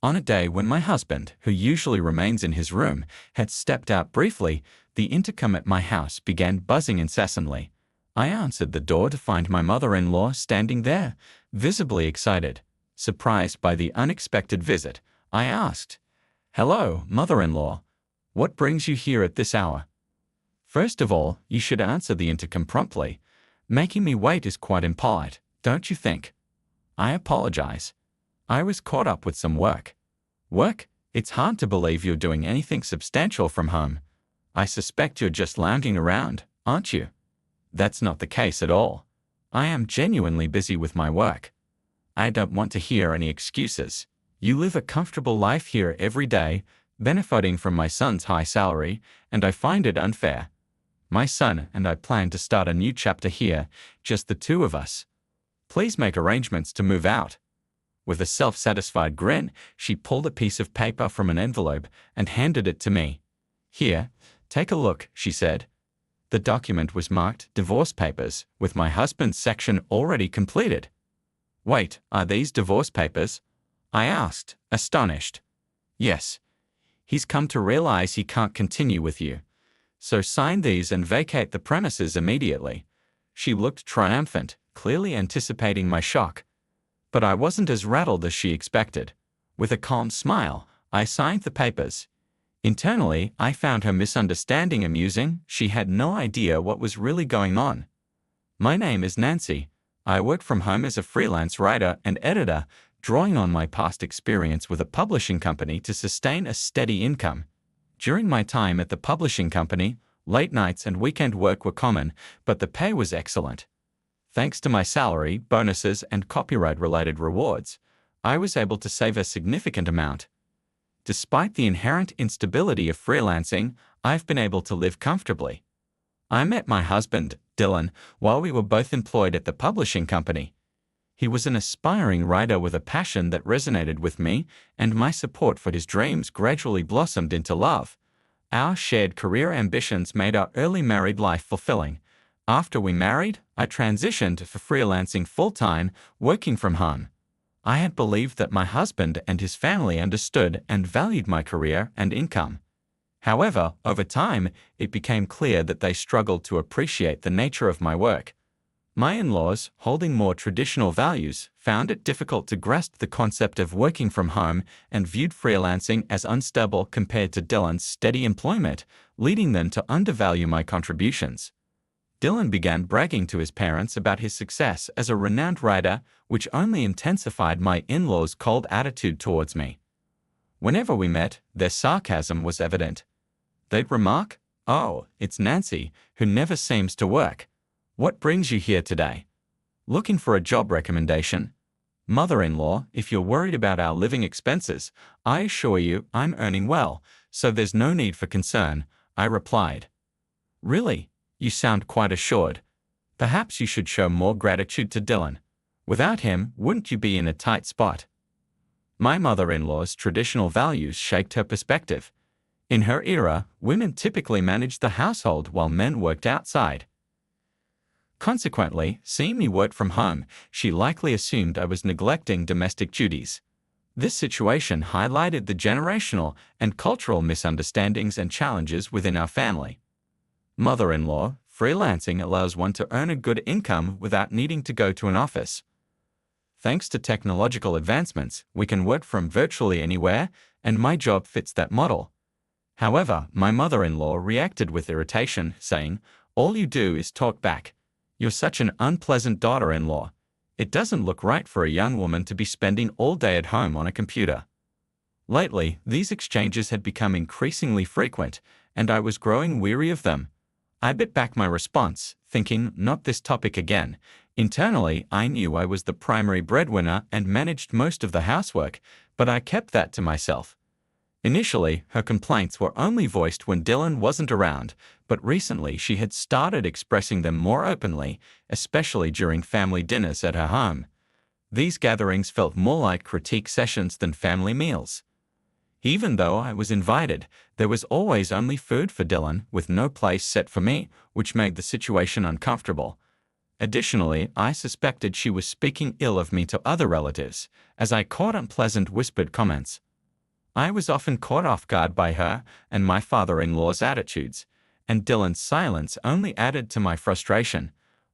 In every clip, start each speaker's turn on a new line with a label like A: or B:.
A: On a day when my husband, who usually remains in his room, had stepped out briefly, the intercom at my house began buzzing incessantly. I answered the door to find my mother-in-law standing there, visibly excited. Surprised by the unexpected visit, I asked, "Hello, mother-in-law. What brings you here at this hour?" "First of all, you should answer the intercom promptly. Making me wait is quite impolite, don't you think?" "I apologize. I was caught up with some work." "Work? It's hard to believe you're doing anything substantial from home. I suspect you're just lounging around, aren't you?" "That's not the case at all. I am genuinely busy with my work." "I don't want to hear any excuses. You live a comfortable life here every day, benefiting from my son's high salary, and I find it unfair. My son and I plan to start a new chapter here, just the two of us. Please make arrangements to move out." With a self-satisfied grin, she pulled a piece of paper from an envelope and handed it to me. "Here, take a look," she said. The document was marked Divorce Papers, with my husband's section already completed. "Wait, are these divorce papers?" I asked, astonished. "Yes. He's come to realize he can't continue with you. So sign these and vacate the premises immediately." She looked triumphant, clearly anticipating my shock. But I wasn't as rattled as she expected. With a calm smile, I signed the papers. Internally, I found her misunderstanding amusing. She had no idea what was really going on. "My name is Nancy. I work from home as a freelance writer and editor, drawing on my past experience with a publishing company to sustain a steady income. During my time at the publishing company, late nights and weekend work were common, but the pay was excellent. Thanks to my salary, bonuses, and copyright-related rewards, I was able to save a significant amount. Despite the inherent instability of freelancing, I've been able to live comfortably. I met my husband, Dylan, while we were both employed at the publishing company. He was an aspiring writer with a passion that resonated with me, and my support for his dreams gradually blossomed into love. Our shared career ambitions made our early married life fulfilling. After we married, I transitioned for freelancing full-time, working from home. I had believed that my husband and his family understood and valued my career and income. However, over time, it became clear that they struggled to appreciate the nature of my work. My in-laws, holding more traditional values, found it difficult to grasp the concept of working from home and viewed freelancing as unstable compared to Dylan's steady employment, leading them to undervalue my contributions. Dylan began bragging to his parents about his success as a renowned writer, which only intensified my in-laws' cold attitude towards me. Whenever we met, their sarcasm was evident. They'd remark, "Oh, it's Nancy, who never seems to work. What brings you here today? Looking for a job recommendation?" "Mother-in-law, if you're worried about our living expenses, I assure you I'm earning well, so there's no need for concern," I replied. "Really? You sound quite assured. Perhaps you should show more gratitude to Dylan. Without him, wouldn't you be in a tight spot?" My mother-in-law's traditional values shaped her perspective. In her era, women typically managed the household while men worked outside. Consequently, seeing me work from home, she likely assumed I was neglecting domestic duties. This situation highlighted the generational and cultural misunderstandings and challenges within our family. Mother-in-law, freelancing allows one to earn a good income without needing to go to an office. Thanks to technological advancements, we can work from virtually anywhere, and my job fits that model. However, my mother-in-law reacted with irritation, saying, "All you do is talk back. You're such an unpleasant daughter-in-law. It doesn't look right for a young woman to be spending all day at home on a computer." Lately, these exchanges had become increasingly frequent, and I was growing weary of them. I bit back my response, thinking, not this topic again. Internally, I knew I was the primary breadwinner and managed most of the housework, but I kept that to myself. Initially, her complaints were only voiced when Dylan wasn't around, but recently she had started expressing them more openly, especially during family dinners at her home. These gatherings felt more like critique sessions than family meals. Even though I was invited, there was always only food for Dylan, with no place set for me, which made the situation uncomfortable. Additionally, I suspected she was speaking ill of me to other relatives, as I caught unpleasant whispered comments. I was often caught off guard by her and my father-in-law's attitudes, and Dylan's silence only added to my frustration.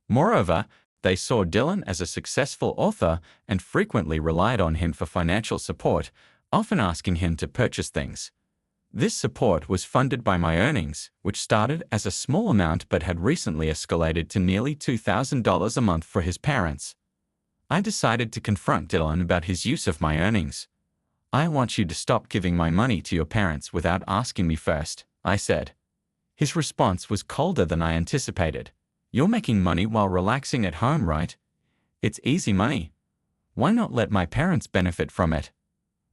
A: Moreover, they saw Dylan as a successful author and frequently relied on him for financial support, often asking him to purchase things. This support was funded by my earnings, which started as a small amount but had recently escalated to nearly $2,000 a month for his parents. I decided to confront Dylan about his use of my earnings. "I want you to stop giving my money to your parents without asking me first," I said. His response was colder than I anticipated. "You're making money while relaxing at home, right? It's easy money. Why not let my parents benefit from it?"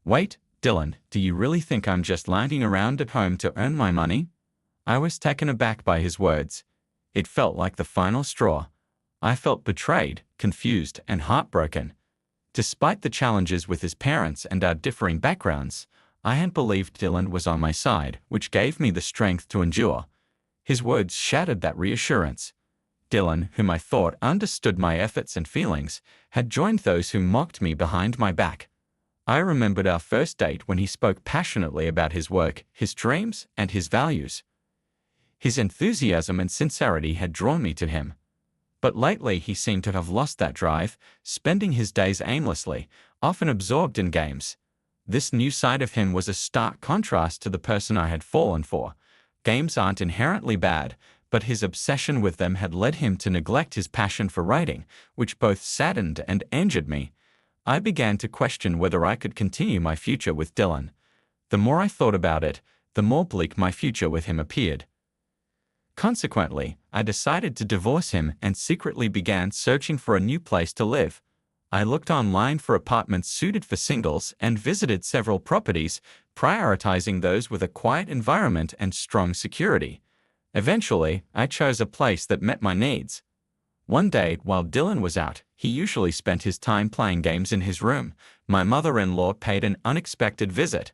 A: "Wait, Dylan, do you really think I'm just lounging around at home to earn my money?" I was taken aback by his words. It felt like the final straw. I felt betrayed, confused, and heartbroken. Despite the challenges with his parents and our differing backgrounds, I had believed Dylan was on my side, which gave me the strength to endure. His words shattered that reassurance. Dylan, whom I thought understood my efforts and feelings, had joined those who mocked me behind my back. I remembered our first date when he spoke passionately about his work, his dreams, and his values. His enthusiasm and sincerity had drawn me to him. But lately he seemed to have lost that drive, spending his days aimlessly, often absorbed in games. This new side of him was a stark contrast to the person I had fallen for. Games aren't inherently bad, but his obsession with them had led him to neglect his passion for writing, which both saddened and injured me. I began to question whether I could continue my future with Dylan. The more I thought about it, the more bleak my future with him appeared. Consequently, I decided to divorce him and secretly began searching for a new place to live. I looked online for apartments suited for singles and visited several properties, prioritizing those with a quiet environment and strong security. Eventually, I chose a place that met my needs. One day, while Dylan was out, he usually spent his time playing games in his room. My mother-in-law paid an unexpected visit.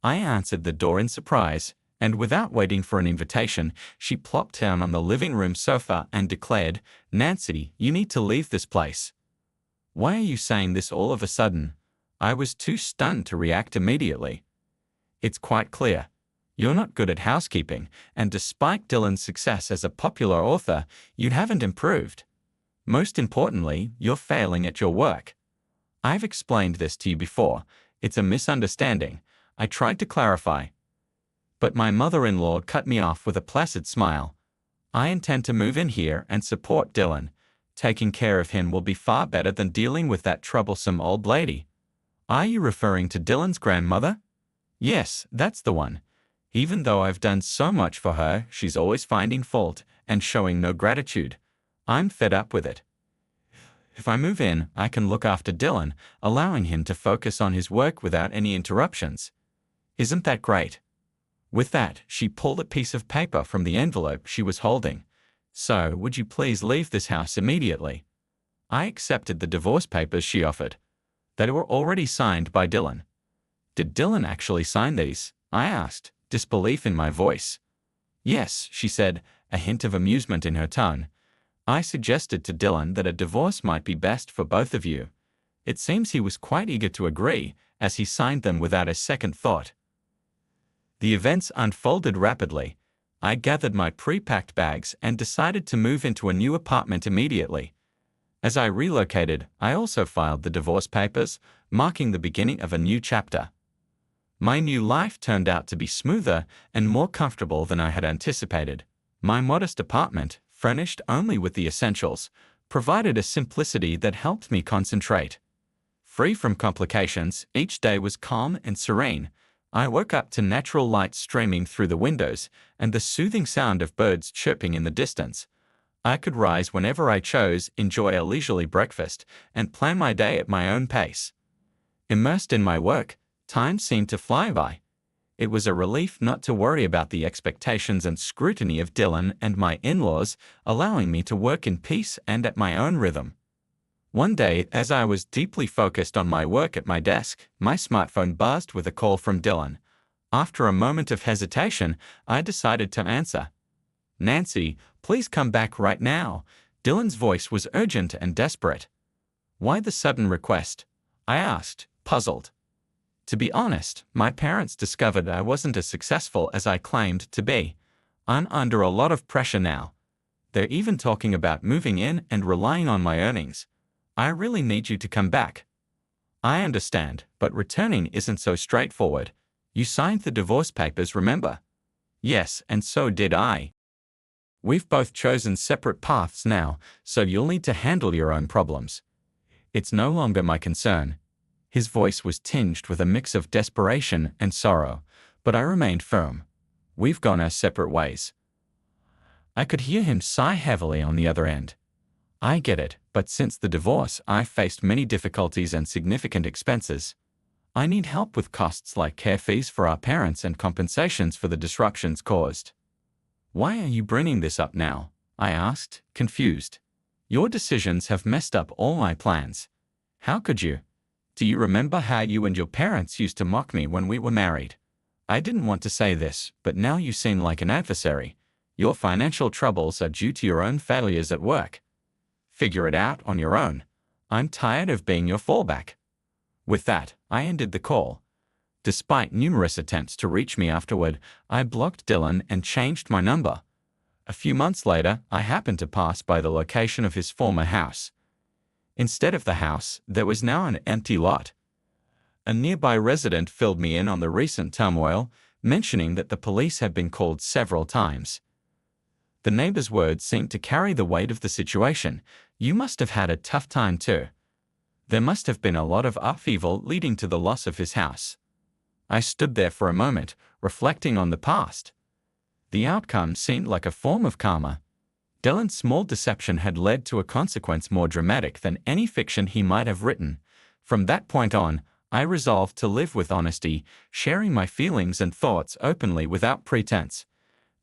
A: I answered the door in surprise, and without waiting for an invitation, she plopped down on the living room sofa and declared, "Nancy, you need to leave this place." "Why are you saying this all of a sudden?" I was too stunned to react immediately. "It's quite clear. You're not good at housekeeping, and despite Dylan's success as a popular author, you haven't improved. Most importantly, you're failing at your work. I've explained this to you before. It's a misunderstanding." I tried to clarify. But my mother-in-law cut me off with a placid smile. "I intend to move in here and support Dylan. Taking care of him will be far better than dealing with that troublesome old lady." "Are you referring to Dylan's grandmother?" "Yes, that's the one. Even though I've done so much for her, she's always finding fault and showing no gratitude. I'm fed up with it. If I move in, I can look after Dylan, allowing him to focus on his work without any interruptions. Isn't that great?" With that, she pulled a piece of paper from the envelope she was holding. "So, would you please leave this house immediately?" I accepted the divorce papers she offered. They were already signed by Dylan. "Did Dylan actually sign these?" I asked, disbelief in my voice. "Yes," she said, a hint of amusement in her tone. "I suggested to Dylan that a divorce might be best for both of you. It seems he was quite eager to agree, as he signed them without a second thought." The events unfolded rapidly. I gathered my pre-packed bags and decided to move into a new apartment immediately. As I relocated, I also filed the divorce papers, marking the beginning of a new chapter. My new life turned out to be smoother and more comfortable than I had anticipated. My modest apartment, furnished only with the essentials, provided a simplicity that helped me concentrate. Free from complications, each day was calm and serene. I woke up to natural light streaming through the windows and the soothing sound of birds chirping in the distance. I could rise whenever I chose, enjoy a leisurely breakfast, and plan my day at my own pace. Immersed in my work, time seemed to fly by. It was a relief not to worry about the expectations and scrutiny of Dylan and my in-laws, allowing me to work in peace and at my own rhythm. One day, as I was deeply focused on my work at my desk, my smartphone buzzed with a call from Dylan. After a moment of hesitation, I decided to answer. "Nancy, please come back right now." Dylan's voice was urgent and desperate. "Why the sudden request?" I asked, puzzled. To be honest, my parents discovered I wasn't as successful as I claimed to be. I'm under a lot of pressure now. They're even talking about moving in and relying on my earnings. I really need you to come back. I understand, but returning isn't so straightforward. You signed the divorce papers, remember? Yes, and so did I. We've both chosen separate paths now, so you'll need to handle your own problems. It's no longer my concern. His voice was tinged with a mix of desperation and sorrow, but I remained firm. We've gone our separate ways. I could hear him sigh heavily on the other end. I get it, but since the divorce, I've faced many difficulties and significant expenses. I need help with costs like care fees for our parents and compensations for the disruptions caused. Why are you bringing this up now? I asked, confused. Your decisions have messed up all my plans. How could you? Do you remember how you and your parents used to mock me when we were married? I didn't want to say this, but now you seem like an adversary. Your financial troubles are due to your own failures at work. Figure it out on your own. I'm tired of being your fallback. With that, I ended the call. Despite numerous attempts to reach me afterward, I blocked Dylan and changed my number. A few months later, I happened to pass by the location of his former house. Instead of the house, there was now an empty lot. A nearby resident filled me in on the recent turmoil, mentioning that the police had been called several times. The neighbor's words seemed to carry the weight of the situation. You must have had a tough time too. There must have been a lot of upheaval leading to the loss of his house. I stood there for a moment, reflecting on the past. The outcome seemed like a form of karma. Dylan's small deception had led to a consequence more dramatic than any fiction he might have written. From that point on, I resolved to live with honesty, sharing my feelings and thoughts openly without pretense.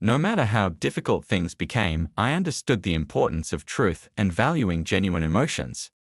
A: No matter how difficult things became, I understood the importance of truth and valuing genuine emotions.